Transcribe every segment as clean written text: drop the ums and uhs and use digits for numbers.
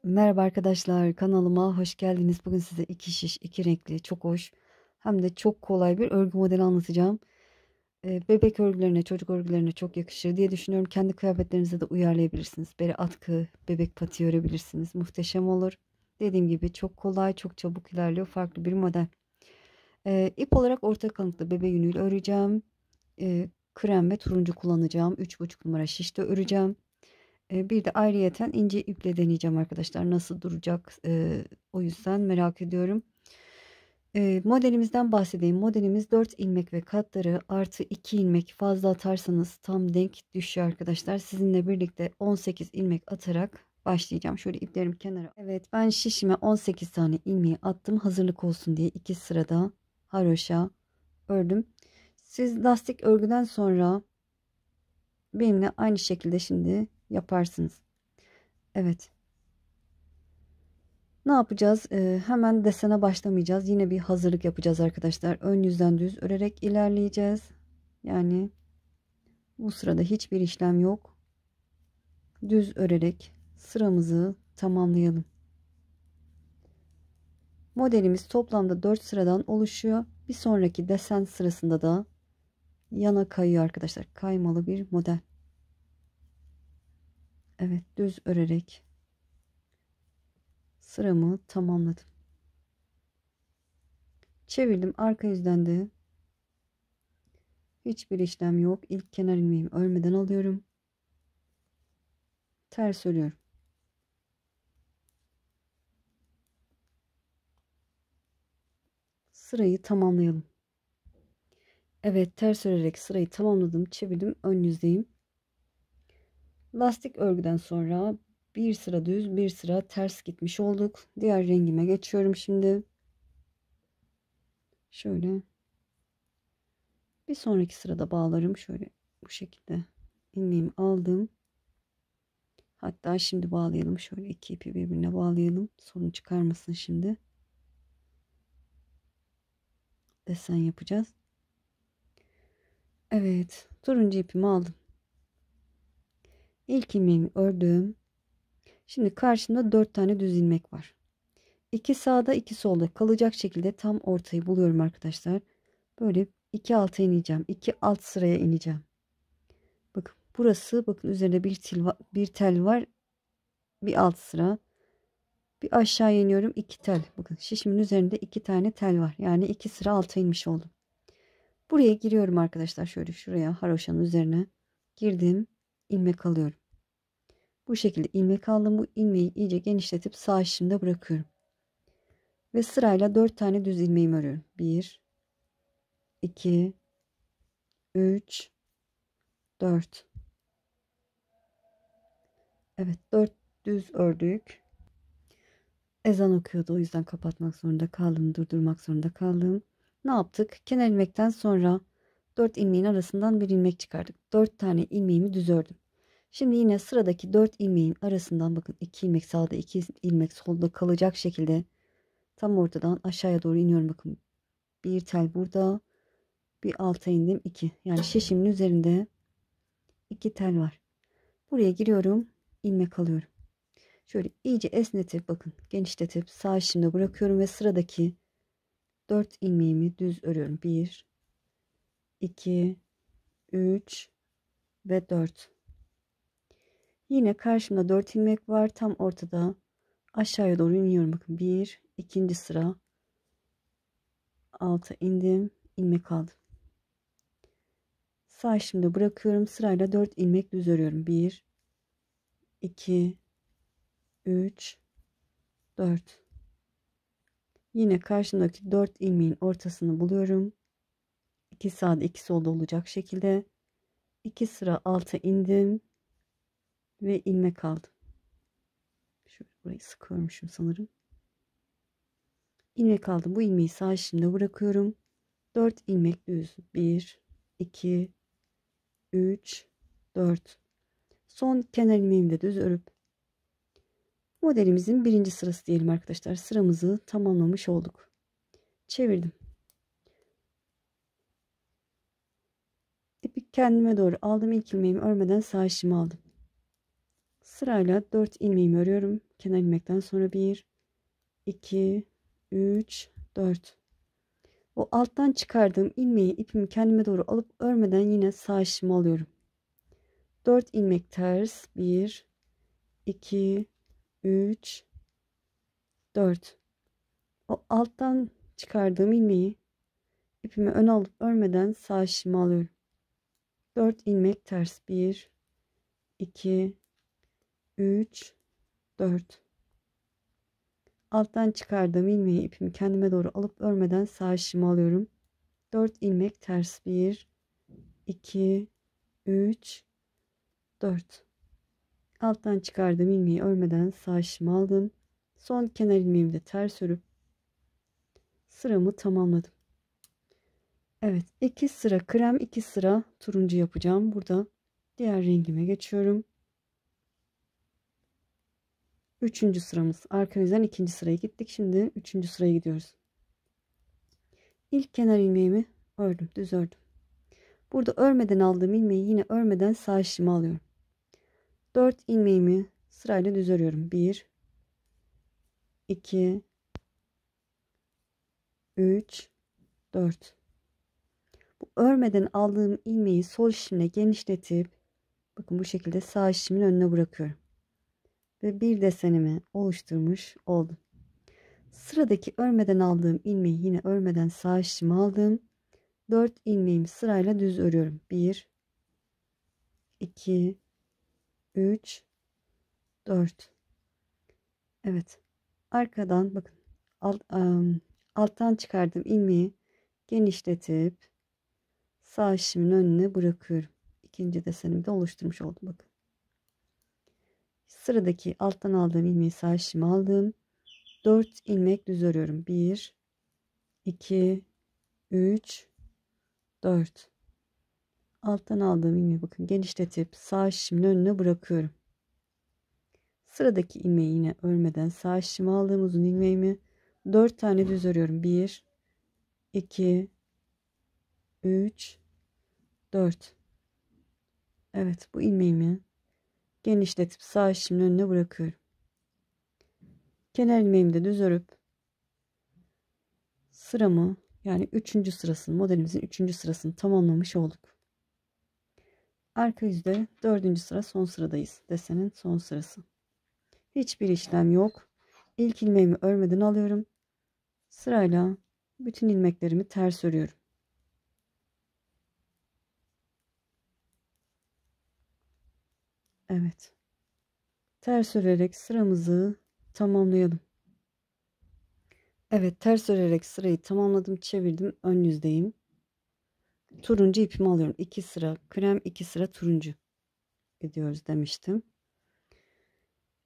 Merhaba arkadaşlar, kanalıma hoş geldiniz. Bugün size iki şiş, iki renkli, çok hoş hem de çok kolay bir örgü modeli anlatacağım. Bebek örgülerine, çocuk örgülerine çok yakışır diye düşünüyorum. Kendi kıyafetlerinize de uyarlayabilirsiniz. Bere atkı, bebek patiği örebilirsiniz. Muhteşem olur. Dediğim gibi çok kolay, çok çabuk ilerliyor. Farklı bir model. İp olarak orta kalınlıkta bebe yünüyle öreceğim. Krem ve turuncu kullanacağım. 3,5 numara şişte öreceğim. Bir de ayrıyeten ince iple deneyeceğim arkadaşlar. Nasıl duracak? O yüzden merak ediyorum. Modelimizden bahsedeyim. Modelimiz 4 ilmek ve katları artı 2 ilmek fazla atarsanız tam denk düşüyor arkadaşlar. Sizinle birlikte 18 ilmek atarak başlayacağım. Şöyle iplerimi kenara. Evet, ben şişime 18 tane ilmeği attım. Hazırlık olsun diye 2 sırada haroşa ördüm. Siz lastik örgüden sonra benimle aynı şekilde şimdi yaparsınız. Evet. Ne yapacağız? Hemen desene başlamayacağız. Yine bir hazırlık yapacağız arkadaşlar. Ön yüzden düz örerek ilerleyeceğiz. Yani bu sırada hiçbir işlem yok. Düz örerek sıramızı tamamlayalım. Modelimiz toplamda 4 sıradan oluşuyor. Bir sonraki desen sırasında da yana kayıyor arkadaşlar. Kaymalı bir model. Evet, düz örerek sıramı tamamladım. Çevirdim, arka yüzden de hiçbir işlem yok. İlk kenar ilmeğimi örmeden alıyorum. Ters örüyorum. Sırayı tamamlayalım. Evet, ters örerek sırayı tamamladım. Çevirdim, ön yüzdeyim. Lastik örgüden sonra bir sıra düz, bir sıra ters gitmiş olduk. Diğer rengime geçiyorum şimdi. Şöyle bir sonraki sırada bağlarım. Şöyle bu şekilde ilmeğimi aldım. Hatta şimdi bağlayalım. Şöyle iki ipi birbirine bağlayalım. Sorun çıkarmasın şimdi. Desen yapacağız. Evet, turuncu ipimi aldım. İlk ilmeğimi ördüm. Şimdi karşımda 4 tane düz ilmek var. 2 sağda 2 solda kalacak şekilde tam ortayı buluyorum arkadaşlar. Böyle 2 alta ineceğim. 2 alt sıraya ineceğim. Bakın burası, bakın üzerinde bir tel var. Bir alt sıra. Bir aşağı iniyorum, 2 tel. Bakın şişimin üzerinde 2 tane tel var. Yani 2 sıra alta inmiş oldum. Buraya giriyorum arkadaşlar. Şöyle şuraya haroşanın üzerine girdim. İlmek alıyorum. Bu şekilde ilmek aldım. Bu ilmeği iyice genişletip sağ şişimde bırakıyorum. Ve sırayla 4 tane düz ilmeğimi örüyorum. 1, 2, 3, 4. Evet, 4 düz ördük. Ezan okuyordu, o yüzden kapatmak zorunda kaldım. Durdurmak zorunda kaldım. Ne yaptık? Kenar ilmekten sonra 4 ilmeğin arasından bir ilmek çıkardık. 4 tane ilmeğimi düz ördüm. Şimdi yine sıradaki 4 ilmeğin arasından bakın 2 ilmek sağda 2 ilmek solda kalacak şekilde tam ortadan aşağıya doğru iniyorum. Bakın bir tel burada, bir alta indim 2. Yani şişimin üzerinde 2 tel var. Buraya giriyorum, ilmek alıyorum. Şöyle iyice esnetip bakın genişletip sağ şimdi bırakıyorum ve sıradaki 4 ilmeğimi düz örüyorum. 1, 2, 3 ve 4. Yine karşımda 4 ilmek var. Tam ortada aşağıya doğru iniyorum. Bakın 1, ikinci sıra alta indim, ilmek aldım. Sağ şimdi bırakıyorum. Sırayla 4 ilmek düz örüyorum. 1, 2, 3, 4. Yine karşımdaki 4 ilmeğin ortasını buluyorum. 2 sağda 2 solda olacak şekilde 2 sıra alta indim ve ilmek aldım. Şöyle burayı sıkıyormuşum sanırım. İlmek aldım. Bu ilmeği sağ şimdi bırakıyorum. 4 ilmek düz. 1, 2, 3, 4. Son kenar ilmeğimi de düz örüp modelimizin birinci sırası diyelim arkadaşlar. Sıramızı tamamlamış olduk. Çevirdim. İpi kendime doğru aldım. İlk ilmeğimi örmeden sağ şişimi aldım. Sırayla 4 ilmeğimi örüyorum. Kenar ilmekten sonra 1, 2, 3, 4. O alttan çıkardığım ilmeği ipimi kendime doğru alıp örmeden yine sağ şişimi alıyorum. 4 ilmek ters. 1, 2, 3, 4. O alttan çıkardığım ilmeği ipimi öne alıp örmeden sağ şişimi alıyorum. 4 ilmek ters. 1, 2, 3, 4. Alttan çıkardığım ilmeği ipimi kendime doğru alıp örmeden sağ şişimi alıyorum. 4 ilmek ters. 1, 2, 3, 4. Alttan çıkardığım ilmeği örmeden sağ şişimi aldım. Son kenar ilmeğimi de ters örüp sıramı tamamladım. Evet, 2 sıra krem, 2 sıra turuncu yapacağım. Burada diğer rengime geçiyorum. 3. sıramız. Arka yüzden 2. sıraya gittik. Şimdi 3. sıraya gidiyoruz. İlk kenar ilmeğimi ördüm, düz ördüm. Burada örmeden aldığım ilmeği yine örmeden sağ şişime alıyorum. 4 ilmeğimi sırayla düz örüyorum. 1, 2, 3, 4. Bu örmeden aldığım ilmeği sol şişimle genişletip bakın bu şekilde sağ şişimin önüne bırakıyorum. Ve bir desenimi oluşturmuş oldum. Sıradaki örmeden aldığım ilmeği yine örmeden sağ şişime aldım. 4 ilmeğimi sırayla düz örüyorum. 1, 2, 3, 4. Evet. Arkadan bakın alttan çıkardığım ilmeği genişletip sağ şişimin önüne bırakıyorum. İkinci desenimi de oluşturmuş oldum. Bakın. Sıradaki alttan aldığım ilmeği sağ şişime aldım. 4 ilmek düz örüyorum. 1, 2, 3, 4. Alttan aldığım ilmeği bakın genişletip sağ şişimin önüne bırakıyorum. Sıradaki ilmeği yine örmeden sağ şişime aldığım uzun ilmeğimi 4 tane düz örüyorum. 1, 2, 3, 4. Evet, bu ilmeğimi genişletip sağ şişimin önüne bırakıyorum. Kenar ilmeğimi de düz örüp sıramı yani 3. sırasını modelimizin 3. sırasını tamamlamış olduk. Arka yüzde 4. sıra son sıradayız. Desenin son sırası. Hiçbir işlem yok. İlk ilmeğimi örmeden alıyorum. Sırayla bütün ilmeklerimi ters örüyorum. Evet. Ters örerek sıramızı tamamlayalım. Evet, ters örerek sırayı tamamladım. Çevirdim. Ön yüzdeyim. Turuncu ipimi alıyorum. 2 sıra krem, 2 sıra turuncu gidiyoruz demiştim.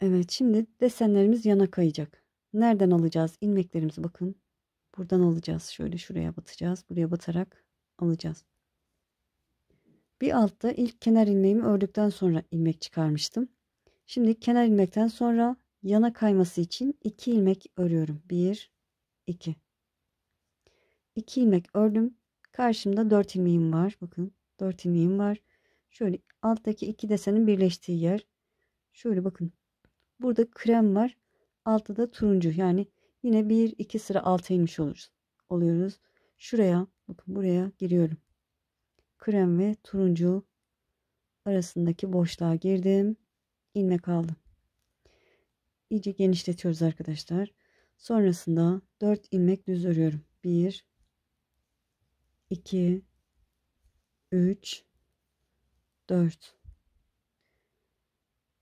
Evet, şimdi desenlerimiz yana kayacak. Nereden alacağız ilmeklerimizi? Bakın. Buradan alacağız. Şöyle şuraya batacağız. Buraya batarak alacağız. Bir altta ilk kenar ilmeğimi ördükten sonra ilmek çıkarmıştım. Şimdi kenar ilmekten sonra yana kayması için 2 ilmek örüyorum. 1, 2. 2 ilmek ördüm. Karşımda 4 ilmeğim var. Bakın 4 ilmeğim var. Şöyle alttaki iki desenin birleştiği yer. Şöyle bakın. Burada krem var. Altta da turuncu. Yani yine 1-2 sıra alta inmiş oluyoruz. Şuraya bakın buraya giriyorum. Krem ve turuncu arasındaki boşluğa girdim. İlmek aldım. İyice genişletiyoruz arkadaşlar. Sonrasında 4 ilmek düz örüyorum. 1, 2, 3, 4.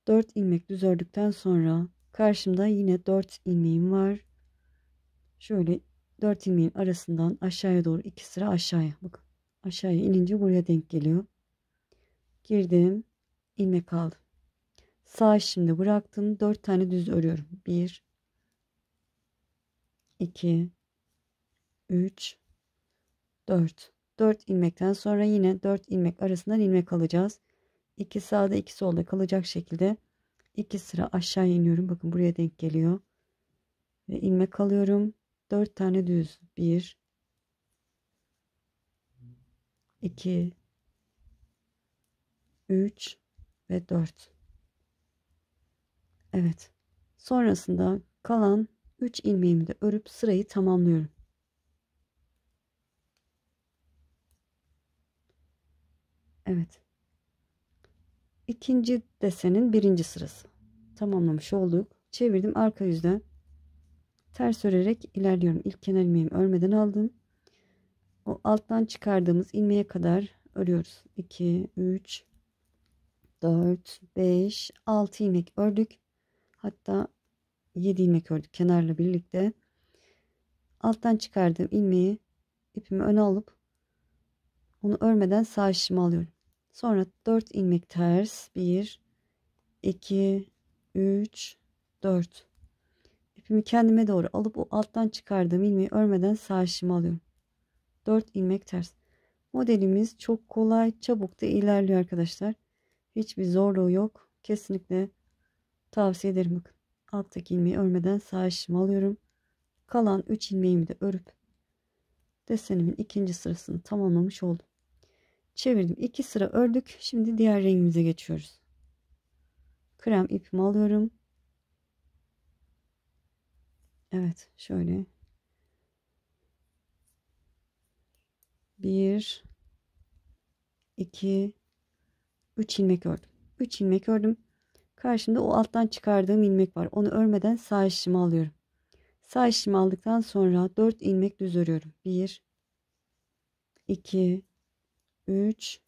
4 ilmek düz ördükten sonra karşımda yine 4 ilmeğim var. Şöyle 4 ilmeğin arasından aşağıya doğru 2 sıra aşağıya. Bakın aşağıya inince buraya denk geliyor. Girdim. İlmek aldım. Sağ şimdi bıraktım. 4 tane düz örüyorum. 1, 2, 3, 4. 4 ilmekten sonra yine 4 ilmek arasından ilmek alacağız. 2 sağda 2 solda kalacak şekilde 2 sıra aşağı iniyorum. Bakın buraya denk geliyor. Ve ilmek alıyorum. 4 tane düz. 1, 2, 3 ve 4. Evet. Sonrasında kalan 3 ilmeğimi de örüp sırayı tamamlıyorum. Evet. İkinci desenin birinci sırası. Tamamlamış olduk. Çevirdim arka yüzden. Ters örerek ilerliyorum. İlk kenar ilmeğimi örmeden aldım. O alttan çıkardığımız ilmeğe kadar örüyoruz. 2, 3, 4, 5, 6 ilmek ördük. Hatta 7 ilmek ördük kenarla birlikte. Alttan çıkardığım ilmeği ipimi öne alıp onu örmeden sağ şişime alıyorum. Sonra 4 ilmek ters. 1, 2, 3, 4. İpimi kendime doğru alıp o alttan çıkardığım ilmeği örmeden sağ şişime alıyorum. 4 ilmek ters. Modelimiz çok kolay, çabuk da ilerliyor arkadaşlar. Hiçbir zorluğu yok. Kesinlikle tavsiye ederim. Bakın. Alttaki ilmeği örmeden sağ şişime alıyorum. Kalan 3 ilmeğimi de örüp desenimin ikinci sırasını tamamlamış oldum. Çevirdim. 2 sıra ördük. Şimdi diğer rengimize geçiyoruz. Krem ipimi alıyorum. Evet, şöyle. 1, 2, 3 ilmek ördüm. 3 ilmek ördüm. Karşımda o alttan çıkardığım ilmek var. Onu örmeden sağ şişime alıyorum. Sağ şişimi aldıktan sonra 4 ilmek düz örüyorum. 1, 2, 3,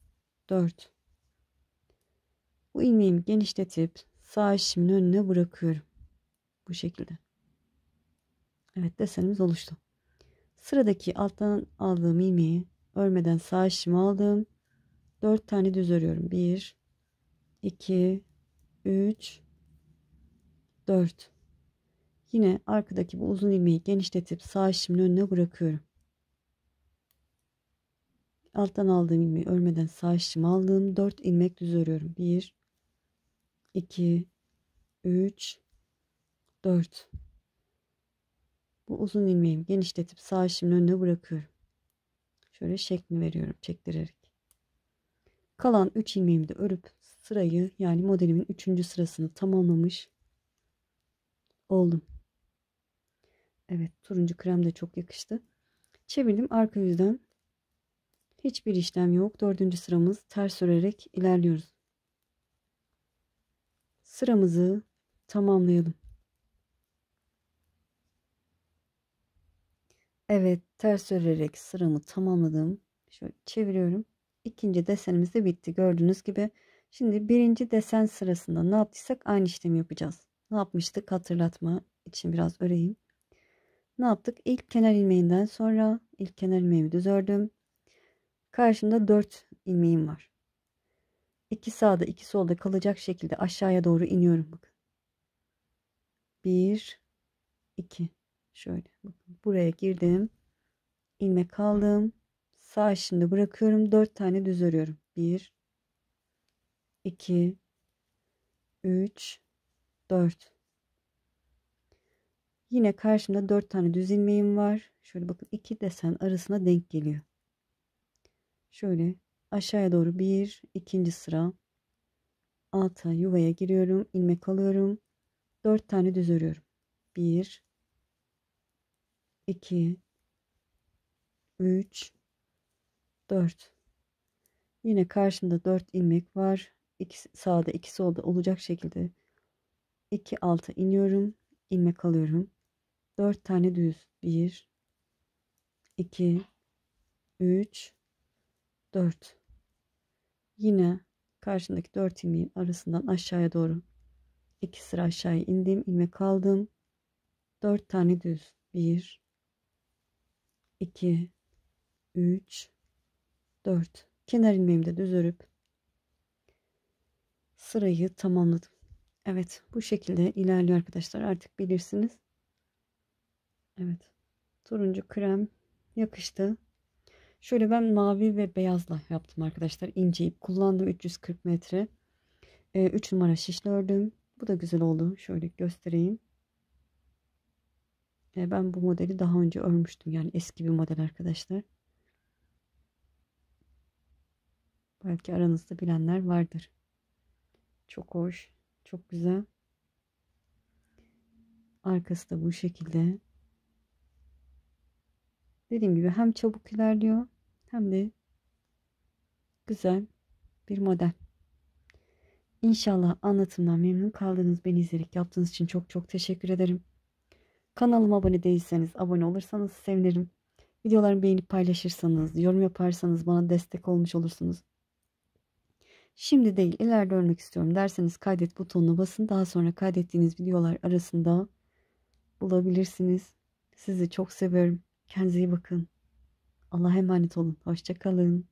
4. Bu ilmeğimi genişletip sağ şişimin önüne bırakıyorum. Bu şekilde. Evet, desenimiz oluştu. Sıradaki alttan aldığım ilmeği örmeden sağ şişimi aldım. 4 tane düz örüyorum. 1, 2, 3, 4. Yine arkadaki bu uzun ilmeği genişletip sağ şişimin önüne bırakıyorum. Alttan aldığım ilmeği örmeden sağ şişimi aldım. 4 ilmek düz örüyorum. 1, 2, 3, 4. Bu uzun ilmeğimi genişletip sağ şişimin önüne bırakıyorum. Şöyle şeklini veriyorum çektirerek. Kalan 3 ilmeğimi de örüp sırayı, yani modelimin 3. sırasını tamamlamış oldum. Evet, turuncu krem de çok yakıştı. Çevirdim arka yüzden. Hiçbir işlem yok. 4. sıramız, ters örerek ilerliyoruz. Sıramızı tamamlayalım. Evet, ters örerek sıramı tamamladım. Şöyle çeviriyorum. İkinci desenimiz de bitti. Gördüğünüz gibi. Şimdi birinci desen sırasında ne yaptıysak aynı işlemi yapacağız. Ne yapmıştık hatırlatma için biraz öreyim. Ne yaptık? İlk kenar ilmeğinden sonra ilk kenar ilmeğimi düz ördüm. Karşımda 4 ilmeğim var. 2 sağda 2 solda kalacak şekilde aşağıya doğru iniyorum. Bakın. 1, 2. Şöyle. Bakın. Buraya girdim. İlmek aldım. Sağ şimdi bırakıyorum. 4 tane düz örüyorum. 1, 2, 3, 4. Yine karşımda 4 tane düz ilmeğim var. Şöyle bakın, 2 desen arasına denk geliyor. Şöyle aşağıya doğru ikinci sıra alta yuvaya giriyorum. İlmek alıyorum. 4 tane düz örüyorum. 1, 2, 3, 4. Yine karşımda 4 ilmek var. 2 sağda 2 solda olacak şekilde 2 alta iniyorum. İlmek alıyorum. 4 tane düz. 1, 2, 3, 4. Yine karşındaki 4 ilmeğin arasından aşağıya doğru 2 sıra aşağıya indim. İlmek aldım. 4 tane düz. 1, 2, 3, 4. Kenar ilmeğimi de düz örüp sırayı tamamladım. Evet, bu şekilde ilerliyor arkadaşlar. Artık bilirsiniz. Evet. Turuncu krem yakıştı. Şöyle ben mavi ve beyazla yaptım arkadaşlar. İnce ip kullandım. 340 metre. 3 numara şişle ördüm. Bu da güzel oldu. Şöyle göstereyim. Ben bu modeli daha önce örmüştüm. Yani eski bir model arkadaşlar. Belki aranızda bilenler vardır. Çok hoş. Çok güzel. Arkası da bu şekilde. Dediğim gibi hem çabuk ilerliyor hem de güzel bir model. İnşallah anlatımdan memnun kaldınız. Beni izleyerek yaptığınız için çok çok teşekkür ederim. Kanalıma abone değilseniz abone olursanız sevinirim. Videolarımı beğenip paylaşırsanız, yorum yaparsanız bana destek olmuş olursunuz. Şimdi değil, ileride örmek istiyorum derseniz kaydet butonuna basın. Daha sonra kaydettiğiniz videolar arasında bulabilirsiniz. Sizi çok seviyorum. Kendinize iyi bakın. Allah'a emanet olun. Hoşça kalın.